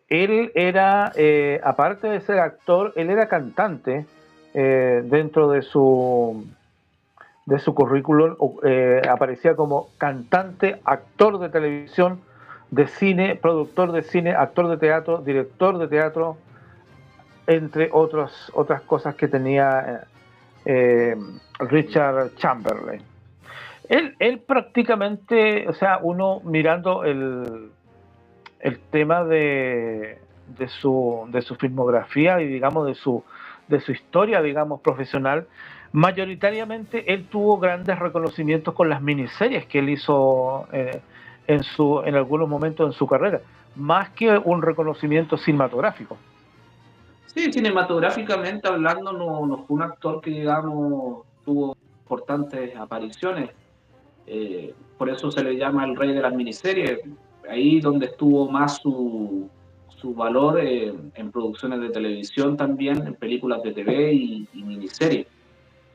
él era, aparte de ser actor, él era cantante dentro de su currículum, aparecía como cantante, actor de televisión, de cine, productor de cine, actor de teatro, director de teatro, entre otras cosas que tenía Richard Chamberlain. Él prácticamente, o sea, uno mirando el tema de su filmografía y digamos de su historia, digamos, profesional, mayoritariamente él tuvo grandes reconocimientos con las miniseries que él hizo en algunos momentos en su carrera, más que un reconocimiento cinematográfico. Sí, cinematográficamente hablando, no fue un actor que, digamos, tuvo importantes apariciones. Por eso se le llama el rey de las miniseries. Ahí donde estuvo más su valor en producciones de televisión también, en películas de TV y miniseries.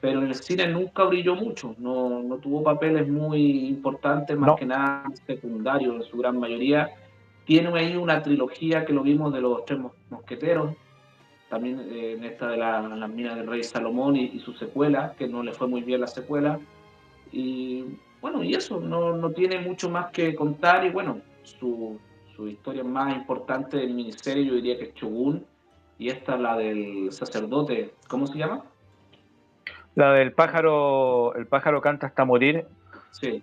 Pero en el cine nunca brilló mucho, no tuvo papeles muy importantes, más que No, nada secundarios en su gran mayoría. Tiene ahí una trilogía que lo vimos de los tres mosqueteros, también en esta de las minas del rey Salomón y su secuela, que no le fue muy bien la secuela. Y bueno, y eso, no tiene mucho más que contar. Y bueno, su historia más importante en miniserie yo diría que es Shogun, y esta la del sacerdote, ¿cómo se llama? la del pájaro, el pájaro canta hasta morir. Sí,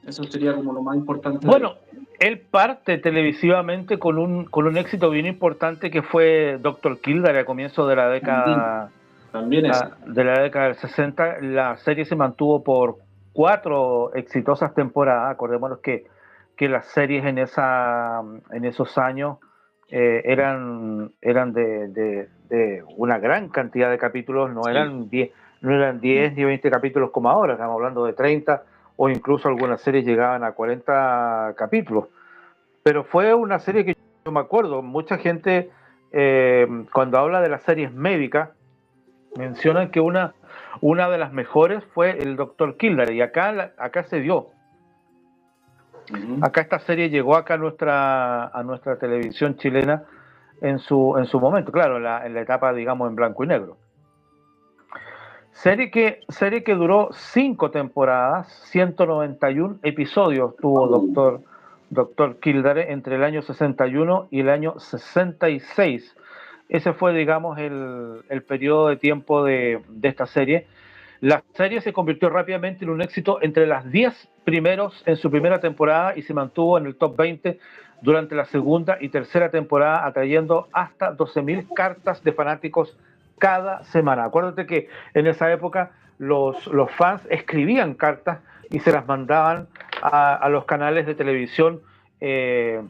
eso sería como lo más importante de él. Bueno, él parte televisivamente con un éxito bien importante que fue Doctor Kildare a comienzos de la También, década también esa. de la década del 60. La serie se mantuvo por 4 exitosas temporadas. Acordémonos que las series en esos años eran de una gran cantidad de capítulos, Sí. no eran 10 ni 20 capítulos como ahora, estamos hablando de 30 o incluso algunas series llegaban a 40 capítulos. Pero fue una serie que yo me acuerdo, mucha gente cuando habla de las series médicas, mencionan que una de las mejores fue el Doctor Kildare, y acá se dio. Uh-huh. Acá esta serie llegó acá a nuestra televisión chilena en su momento, claro, en la etapa, digamos, en blanco y negro. Serie que duró 5 temporadas, 191 episodios tuvo Doctor Kildare entre el año 61 y el año 66. Ese fue, digamos, el periodo de tiempo de esta serie. La serie se convirtió rápidamente en un éxito entre las 10 primeros en su primera temporada y se mantuvo en el top 20 durante la segunda y tercera temporada, atrayendo hasta 12.000 cartas de fanáticos cada semana. Acuérdate que en esa época los fans escribían cartas y se las mandaban a los canales de televisión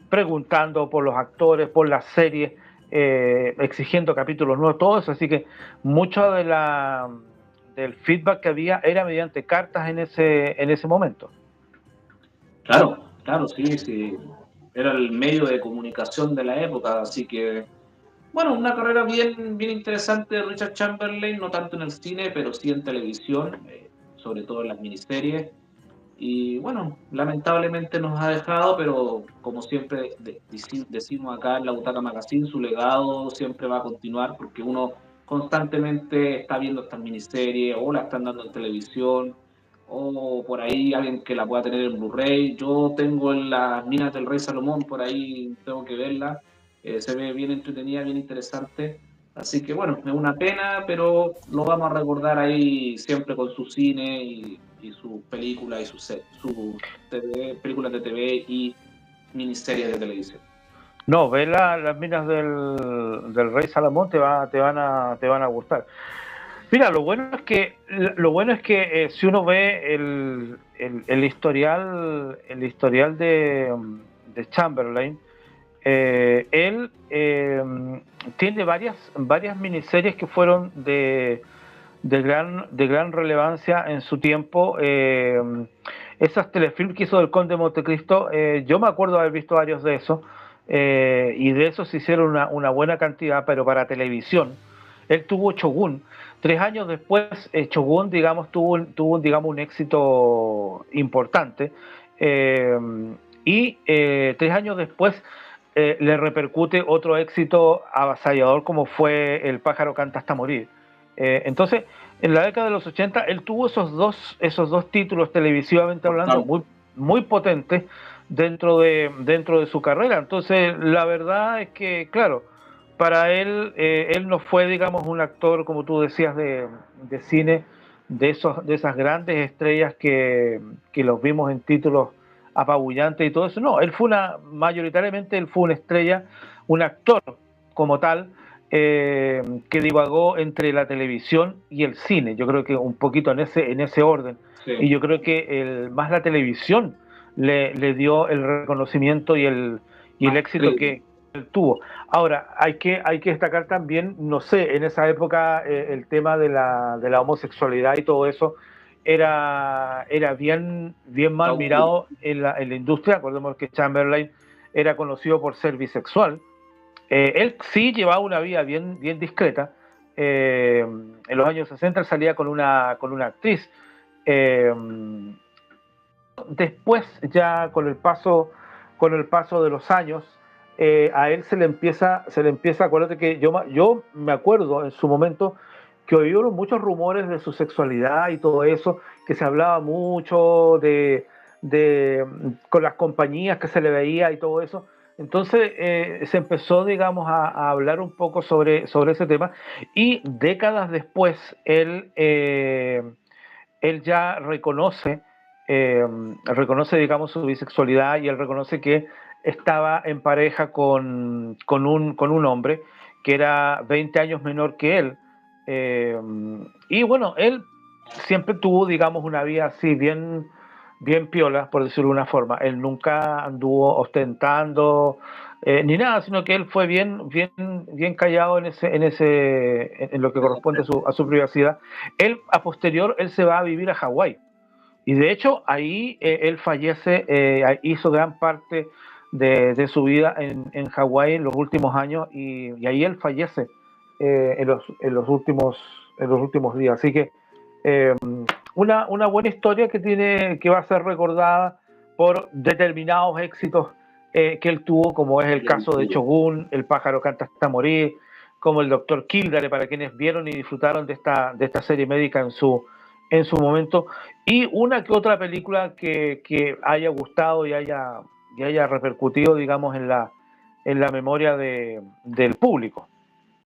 preguntando por los actores, por las series, exigiendo capítulos nuevos, todo eso. Así que mucho del feedback que había era mediante cartas en ese momento. Claro, claro, sí, sí. Era el medio de comunicación de la época, así que, bueno, una carrera bien interesante de Richard Chamberlain, no tanto en el cine, pero sí en televisión, sobre todo en las miniseries. Y bueno, lamentablemente nos ha dejado, pero como siempre decimos acá en la Butaca Magazine, su legado siempre va a continuar porque uno constantemente está viendo estas miniseries o la están dando en televisión o por ahí alguien que la pueda tener en Blu-ray. Yo tengo en las Minas del Rey Salomón, por ahí tengo que verla. Se ve bien entretenida, bien interesante. Así que bueno, es una pena, pero lo vamos a recordar ahí siempre con su cine y sus películas y sus películas de TV y miniseries de televisión. No, ve las minas del Rey Salomón, te van a gustar. Mira, lo bueno es que si uno ve el historial de Chamberlain, él tiene varias miniseries que fueron de gran relevancia en su tiempo. Esas telefilms que hizo del Conde de Montecristo, yo me acuerdo haber visto varios de esos, y de esos se hicieron una buena cantidad, pero para televisión. Él tuvo Shogun. 3 años después, Shogun, digamos, tuvo digamos, un éxito importante. Y 3 años después le repercute otro éxito avasallador como fue El pájaro canta hasta morir. Entonces, en la década de los 80, él tuvo esos dos títulos televisivamente hablando muy, muy potentes dentro de su carrera. Entonces, la verdad es que, claro, para él no fue, digamos, un actor, como tú decías, de cine, de esas grandes estrellas que los vimos en títulos apabullantes y todo eso. No, mayoritariamente él fue una estrella, un actor como tal, que divagó entre la televisión y el cine. Yo creo que un poquito en ese orden. Sí. Y yo creo que más la televisión le dio el reconocimiento y el éxito que él tuvo. Ahora, hay que destacar también, no sé, en esa época el tema de la homosexualidad y todo eso era bien mal mirado en la industria. Acordemos que Chamberlain era conocido por ser bisexual. Él sí llevaba una vida bien discreta. En los años 60 él salía con una actriz. Después, ya con el paso de los años, a él se le empieza, acuérdate que yo me acuerdo en su momento que oyeron muchos rumores de su sexualidad y todo eso, que se hablaba mucho con las compañías que se le veía y todo eso. Entonces se empezó, digamos, a hablar un poco sobre ese tema, y décadas después él ya reconoce, digamos, su bisexualidad, y él reconoce que estaba en pareja con un hombre que era 20 años menor que él. Y bueno, él siempre tuvo, digamos, una vida así bien piola, por decirlo de una forma. Él nunca anduvo ostentando ni nada, sino que él fue bien callado en lo que corresponde a su privacidad. Él, a posterior, él se va a vivir a Hawái. Y de hecho, ahí él fallece, hizo gran parte de su vida en Hawái en los últimos años, y ahí él fallece en los últimos días. Así que una buena historia que va a ser recordada por determinados éxitos que él tuvo, como es el caso de Shogun, El pájaro canta hasta morir, como el Dr. Kildare, para quienes vieron y disfrutaron de esta serie médica en su momento, y una que otra película que haya gustado y haya repercutido, digamos, en la memoria del público.